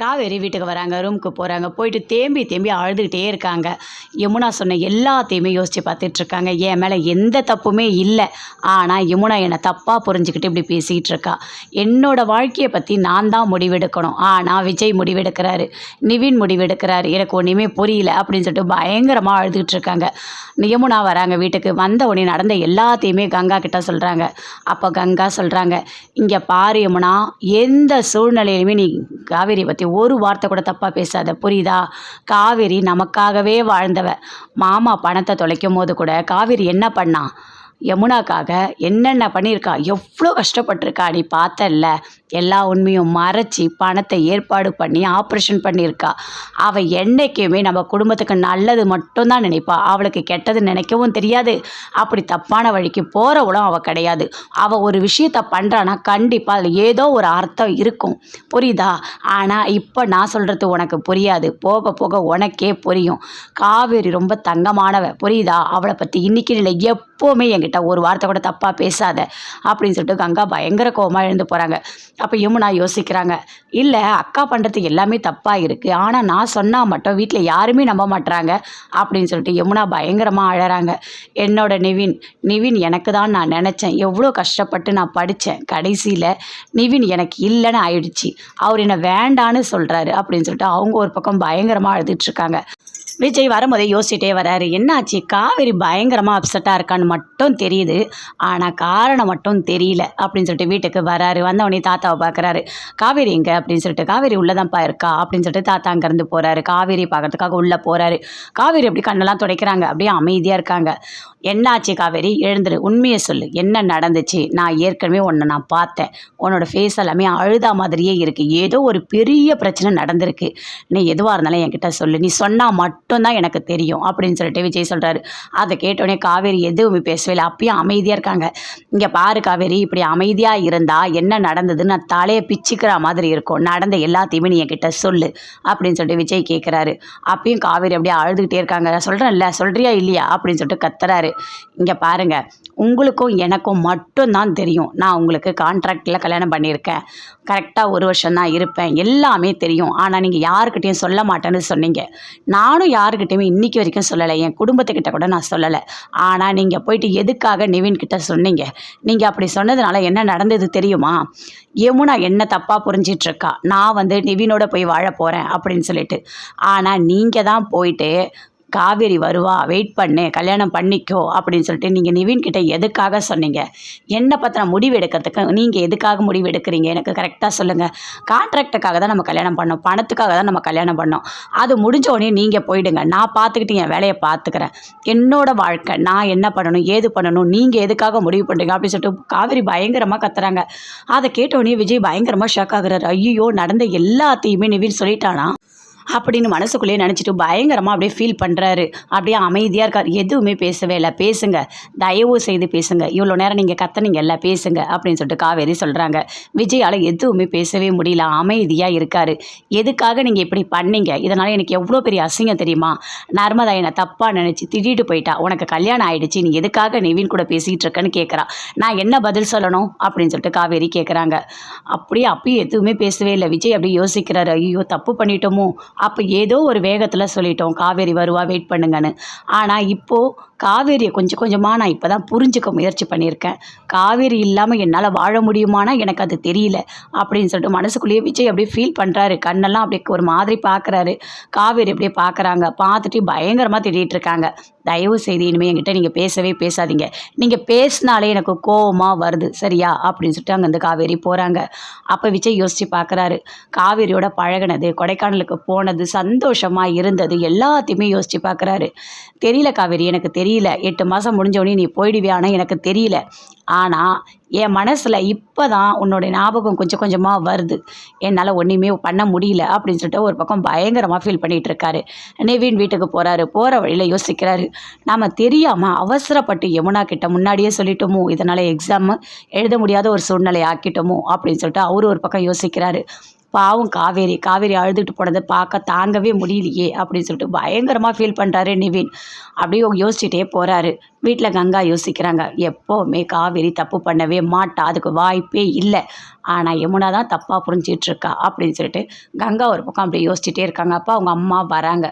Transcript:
காவேரி வீட்டுக்கு வராங்க. ரூமுக்கு போகிறாங்க. போயிட்டு தேம்பி தேம்பி அழுதுகிட்டே இருக்காங்க. யமுனா சொன்ன எல்லாத்தையுமே யோசித்து பார்த்துட்ருக்காங்க. என் மேலே எந்த தப்புமே இல்லை, ஆனால் யமுனா என்னை தப்பாக புரிஞ்சுக்கிட்டு இப்படி பேசிகிட்டு இருக்கா. என்னோடய வாழ்க்கையை பற்றி நான் தான் முடிவெடுக்கணும், ஆனால் விஜய் முடிவெடுக்கிறாரு, நிவின் முடிவெடுக்கிறாரு, எனக்கு ஒன்றுமே புரியல அப்படின்னு சொல்லிட்டு பயங்கரமாக அழுதுகிட்டு இருக்காங்க. யமுனா வராங்க. வீட்டுக்கு வந்த உடனே நடந்த எல்லாத்தையுமே கங்கா கிட்ட சொல்கிறாங்க. அப்போ கங்கா சொல்கிறாங்க, இங்கே பாரு யமுனா, எந்த சூழ்நிலையிலுமே நீ காவேரி பற்றி ஒரு வார்த்தை கூட தப்பாக பேசாத, புரியுதா? காவேரி நமக்காகவே வாழ்ந்தவ. மாமா பணத்தை தொலைக்கும் போது கூட காவேரி என்ன பண்ணா? யமுனாக்காக என்னென்ன பண்ணியிருக்கா, எவ்வளோ கஷ்டப்பட்டிருக்கா, நீ பார்த்தல்ல. எல்லா உண்மையும் மறைச்சி பணத்தை ஏற்பாடு பண்ணி ஆப்ரேஷன் பண்ணியிருக்கா. அவள் என்றைக்குமே நம்ம குடும்பத்துக்கு நல்லது மட்டும்தான் நினைப்பா. அவளுக்கு கெட்டது நினைக்கவும் தெரியாது. அப்படி தப்பான வழிக்கு போகிறவளும் அவள் கிடையாது. அவள் ஒரு விஷயத்தை பண்ணுறான்னா கண்டிப்பாக அதில் ஏதோ ஒரு அர்த்தம் இருக்கும், புரியுதா? ஆனால் இப்போ நான் சொல்கிறது உனக்கு புரியாது, போக போக உனக்கே புரியும். காவேரி ரொம்ப தங்கமானவ, புரியுதா? அவளை பற்றி இன்றைக்கி இல்லை, எப்போவுமே என்கிட்ட ஒரு வார்த்தை கூட தப்பாக பேசாத அப்படின்னு சொல்லிட்டு கங்கா பயங்கர கோவமாக எழுந்து போகிறாங்க. அப்போ யமுனா யோசிக்கிறாங்க, இல்லை அக்கா பண்ணுறது எல்லாமே தப்பாக இருக்குது, ஆனால் நான் சொன்னால் மட்டும் வீட்டில் யாருமே நம்ப மாட்டுறாங்க அப்படின்னு சொல்லிட்டு யமுனா பயங்கரமாக அழறாங்க. என்னோட நிவின் எனக்கு தான் நான் நினச்சேன், எவ்வளோ கஷ்டப்பட்டு நான் படித்தேன், கடைசியில் நிவின் எனக்கு இல்லைன்னு ஆயிடுச்சு, அவர் என்னை வேண்டான்னு சொல்கிறாரு அப்படின்னு சொல்லிட்டு அவங்க ஒரு பக்கம் பயங்கரமாக அழுதுட்ருக்காங்க. விஜய் வரும்போதே யோசிச்சுட்டே வராரு. என்னாச்சு, காவேரி பயங்கரமாக அப்செட்டாக இருக்கான்னு மட்டும் தெரியுது, ஆனால் காரணம் மட்டும் தெரியல அப்படின்னு சொல்லிட்டு வீட்டுக்கு வராரு. வந்தவொடனே தாத்தாவை பார்க்குறாரு. காவேரி எங்கே அப்படின்னு சொல்லிட்டு, காவேரி உள்ளதான்ப்பா இருக்கா அப்படின்னு சொல்லிட்டு தாத்தா அங்கேருந்து போகிறாரு. காவேரி பார்க்கறதுக்காக உள்ளே போகிறாரு. காவேரி அப்படி கண்ணெல்லாம் துடைக்கிறாங்க, அப்படியே அமைதியாக இருக்காங்க. என்னாச்சு காவேரி, எழுந்துரு, உண்மையை சொல்லு, என்ன நடந்துச்சு? நான் ஏற்கனவே நான் பார்த்தேன், உன்னோட ஃபேஸ் எல்லாமே அழுதா மாதிரியே இருக்குது, ஏதோ ஒரு பெரிய பிரச்சனை நடந்திருக்கு, நீ எதுவாக இருந்தாலும் என்கிட்ட சொல்லு, நீ சொன்னால் மட்டும்தான் எனக்கு தெரியும் அப்படின்னு சொல்லிட்டு விஜய் சொல்கிறாரு. அதை கேட்டோடனே காவேரி எதுவுமே பேசவே இல்லை, அப்பயும் அமைதியாக இருக்காங்க. இங்கே பாரு காவேரி, இப்படி அமைதியாக இருந்தால் என்ன நடந்ததுன்னு நான் தலையை பிச்சுக்கிற மாதிரி இருக்கும், நடந்த எல்லாத்தையுமே நீ என்கிட்ட சொல்லு அப்படின்னு சொல்லிட்டு விஜய் கேட்குறாரு. அப்பயும் காவேரி அப்படியே அழுதுகிட்டே இருக்காங்க. சொல்கிறேன்ல, சொல்கிறியா இல்லையா அப்படின்னு சொல்லிட்டு கத்துறாரு. இங்கே பாருங்கள், உங்களுக்கும் எனக்கும் மட்டும்தான் தெரியும், நான் உங்களுக்கு கான்ட்ராக்டில் கல்யாணம் பண்ணியிருக்கேன், கரெக்டாக 1 வருஷம் தான் இருப்பேன், எல்லாமே தெரியும், ஆனால் நீங்கள் யாருக்கிட்டையும் சொல்ல மாட்டேன்னு சொன்னீங்க. நானும் யாருக்கிட்டையுமே இன்றைக்கி வரைக்கும் சொல்லலை, என் குடும்பத்துக்கிட்ட கூட நான் சொல்லலை. ஆனால் நீங்கள் போயிட்டு எதுக்காக நிவின்கிட்ட சொன்னீங்க? நீங்கள் அப்படி சொன்னதுனால என்ன நடந்தது தெரியுமா? யமுனா என்ன தப்பாக புரிஞ்சிட்ருக்கா, நான் நிவினோட போய் வாழ போகிறேன் அப்படின்னு சொல்லிட்டு. ஆனால் நீங்கள் தான் போயிட்டு காவேரி வருவா, வெயிட் பண்ணு, கல்யாணம் பண்ணிக்கோ அப்படின்னு சொல்லிட்டு நீங்கள் நிவின்கிட்ட எதுக்காக சொன்னீங்க? என்னை பற்றின முடிவு எடுக்கிறதுக்கு நீங்கள் எதுக்காக முடிவு எடுக்கிறீங்க? எனக்கு கரெக்டாக சொல்லுங்கள். கான்ட்ராக்டுக்காக தான் நம்ம கல்யாணம் பண்ணோம், பணத்துக்காக தான் நம்ம கல்யாணம் பண்ணோம், அது முடிஞ்சோடனே நீங்கள் போயிடுங்க, நான் பார்த்துக்கிட்டு என் வேலையை பார்த்துக்கிறேன், என்னோடய வாழ்க்கை நான் என்ன பண்ணணும் ஏது பண்ணணும், நீங்கள் எதுக்காக முடிவு பண்ணுறீங்க அப்படின்னு சொல்லிட்டு காவேரி பயங்கரமாக கத்துறாங்க. அதை கேட்டோடனே விஜய் பயங்கரமாக ஷாக் ஆகுறாரு. ஐயோ, நடந்த எல்லாத்தையுமே நிவின் சொல்லிட்டானா அப்படின்னு மனசுக்குள்ளேயே நினச்சிட்டு பயங்கரமாக அப்படியே ஃபீல் பண்ணுறாரு. அப்படியே அமைதியாக இருக்கார், எதுவுமே பேசவே இல்லை. பேசுங்க, தயவு செய்து பேசுங்க, இவ்வளோ நேரம் நீங்கள் கத்தனீங்கல்ல, பேசுங்க அப்படின்னு சொல்லிட்டு காவேரி சொல்கிறாங்க. விஜயால் எதுவுமே பேசவே முடியல, அமைதியாக இருக்கார். எதுக்காக நீங்கள் இப்படி பண்ணீங்க? இதனால் எனக்கு எவ்வளோ பெரிய அசிங்கம் தெரியுமா? நர்மதா என்னை தப்பாக நினச்சி திட்டிட்டு போயிட்டா, உனக்கு கல்யாணம் ஆகிடுச்சு, நீ எதுக்காக நிவின் கூட பேசிகிட்டு இருக்கேன்னு கேட்குறா. நான் என்ன பதில் சொல்லணும் அப்படின்னு சொல்லிட்டு காவேரி கேட்குறாங்க. அப்பயும் எதுவுமே பேசவே இல்லை. விஜய் அப்படியே யோசிக்கிறாரு, ஐயோ தப்பு பண்ணிட்டோமோ, அப்போ ஏதோ ஒரு வேகத்தில் சொல்லிட்டோம் காவேரி வருவா, வெயிட் பண்ணுங்கன்னு. ஆனால் இப்போது காவேரியை கொஞ்சம் கொஞ்சமாக நான் இப்போ தான் புரிஞ்சுக்க முயற்சி பண்ணியிருக்கேன். காவேரி இல்லாமல் என்னால் வாழ முடியுமானா எனக்கு அது தெரியல அப்படின்னு சொல்லிட்டு மனசுக்குள்ளேயே விஜய் அப்படியே ஃபீல் பண்ணுறாரு. கண்ணெல்லாம் அப்படியே ஒரு மாதிரி பார்க்குறாரு. காவேரி அப்படியே பார்க்குறாங்க. பார்த்துட்டு பயங்கரமாக திட்டிகிட்டு இருக்காங்க. தயவு செய்து இனிமேல் என்கிட்ட நீங்கள் பேசவே பேசாதீங்க, நீங்கள் பேசினாலே எனக்கு கோவமாக வருது, சரியா அப்படின்னு சொல்லிட்டு அங்கேருந்து காவேரி போகிறாங்க. அப்போ விஜய் யோசித்து பார்க்குறாரு. காவேரியோட பழகினது, கொடைக்கானலுக்கு போனது, சந்தோஷமாக இருந்தது, எல்லாத்தையுமே யோசித்து பார்க்குறாரு. தெரியல காவேரி, எனக்கு தெரியல, 8 மாதம் முடிஞ்சோடனே நீ போயிடுவியானா எனக்கு தெரியல, ஆனால் என் மனசில் இப்போ தான் உன்னோட ஞாபகம் கொஞ்சம் கொஞ்சமாக வருது, என்னால் ஒன்றுமே பண்ண முடியல அப்படின்னு சொல்லிட்டு ஒரு பக்கம் பயங்கரமாக ஃபீல் பண்ணிகிட்டு இருக்காரு. நிவின் வீட்டுக்கு போகிறாரு. போகிற வழியில் யோசிக்கிறாரு, நம்ம தெரியாமல் அவசரப்பட்டு யமுனா கிட்ட முன்னாடியே சொல்லிட்டோமோ, இதனால் எக்ஸாம் எழுத முடியாத ஒரு சூழ்நிலை ஆக்கிட்டோமோ அப்படின்னு சொல்லிட்டு அவரு ஒரு பக்கம் யோசிக்கிறாரு. பாவம் காவேரி காவேரி அழுதுட்டு போனதை பார்க்க தாங்கவே முடியலையே அப்படின்னு சொல்லிட்டு பயங்கரமாக ஃபீல் பண்ணுறாரு நிவின். அப்படியே யோசிச்சுட்டே போகிறாரு. வீட்டில் கங்கா யோசிக்கிறாங்க, எப்போவுமே காவேரி தப்பு பண்ணவே மாட்டா, அதுக்கு வாய்ப்பே இல்லை. ஆனால் யமுனா தான் தப்பாக புரிஞ்சிகிட்ருக்கா அப்படின்னு சொல்லிட்டு கங்கா ஒரு பக்கம் அப்படியே யோசிச்சுட்டே இருக்காங்க. அப்போ அவங்க அம்மா வராங்க.